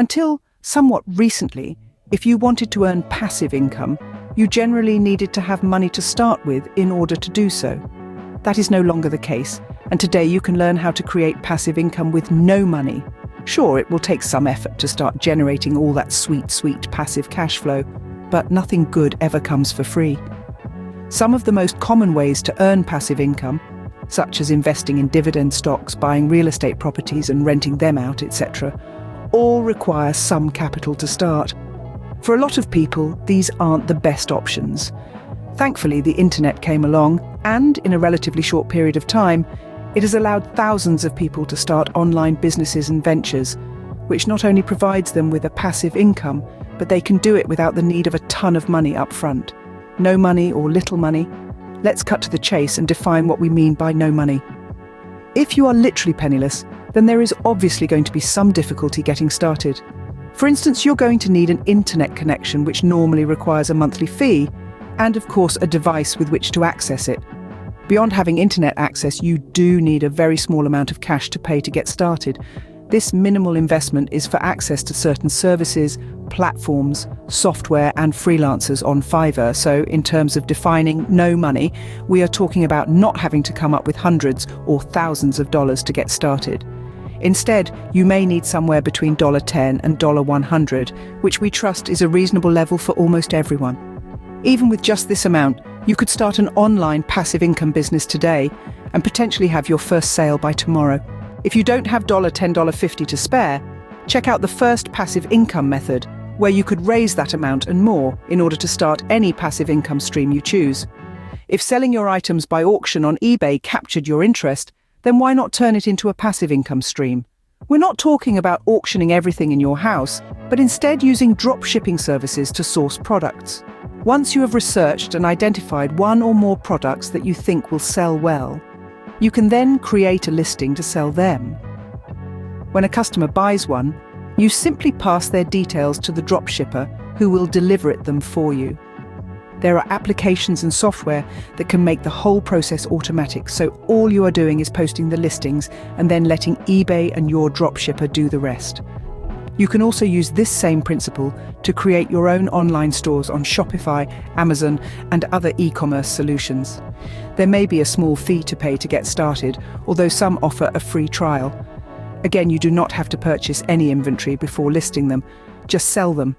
Until somewhat recently, if you wanted to earn passive income, you generally needed to have money to start with in order to do so. That is no longer the case, and today you can learn how to create passive income with no money. Sure, it will take some effort to start generating all that sweet passive cash flow, but nothing good ever comes for free. Some of the most common ways to earn passive income, such as investing in dividend stocks, buying real estate properties and renting them out, etc., all require some capital to start. For a lot of people, these aren't the best options. Thankfully, the internet came along, and in a relatively short period of time, it has allowed thousands of people to start online businesses and ventures, which not only provides them with a passive income, but they can do it without the need of a ton of money up front. No money or little money. Let's cut to the chase and define what we mean by no money. If you are literally penniless, then there is obviously going to be some difficulty getting started. For instance, you're going to need an internet connection, which normally requires a monthly fee, and of course a device with which to access it. Beyond having internet access, you do need a very small amount of cash to pay to get started. This minimal investment is for access to certain services, platforms, software and freelancers on Fiverr. So in terms of defining no money, we are talking about not having to come up with hundreds or thousands of dollars to get started. Instead, you may need somewhere between $10 and $100, which we trust is a reasonable level for almost everyone. Even with just this amount, you could start an online passive income business today and potentially have your first sale by tomorrow. If you don't have $10, $50 to spare, check out the first passive income method, where you could raise that amount and more in order to start any passive income stream you choose. If selling your items by auction on eBay captured your interest, then why not turn it into a passive income stream? We're not talking about auctioning everything in your house, but instead using drop shipping services to source products. Once you have researched and identified one or more products that you think will sell well, you can then create a listing to sell them. When a customer buys one, you simply pass their details to the drop shipper, who will deliver it them for you. There are applications and software that can make the whole process automatic, so all you are doing is posting the listings and then letting eBay and your dropshipper do the rest. You can also use this same principle to create your own online stores on Shopify, Amazon, and other e-commerce solutions. There may be a small fee to pay to get started, although some offer a free trial. Again, you do not have to purchase any inventory before listing them, just sell them.